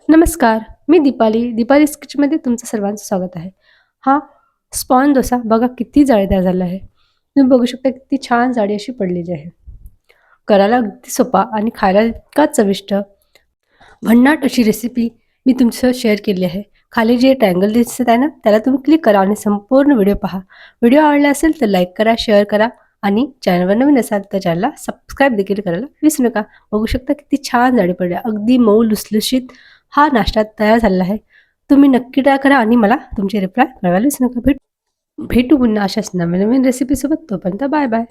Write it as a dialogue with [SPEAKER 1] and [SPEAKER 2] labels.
[SPEAKER 1] नमस्कार, मी दीपाली's किचनमध्ये तुमचं सर्वांचं स्वागत आहे. हा स्पॉन डोसा बघा किती जाळीदार झाला आहे. तुम्ही बघू शकता किती छान जाळी अशी पडलेली आहे. करायला अगदी सोपा आणि खायला इतका चविष्ट, भन्नाट अशी रेसिपी मी तुमच्यासोबत शेअर केली आहे. खाली जे ट्रायंगल दिसत आहे ना, त्याला तुम्ही क्लिक करा आणि संपूर्ण व्हिडिओ पहा. व्हिडिओ आवडला असेल तर लाईक करा, शेअर करा आणि चॅनलवर नवीन असाल तर चॅनलला सबस्क्राईब देखील करायला विसरू नका. बघू शकता किती छान जाळी पडली. अगदी मऊ लुसलुशीत हा नाश्ता तयार झालेला आहे. तुम्ही नक्की ट्राय करा आणि मला तुमची रिप्लाय कळवायला विसरू नका. भेटू पुन्हा अशाच नवीन नवीन रेसिपीसोबत. तोपर्यंत बाय बाय.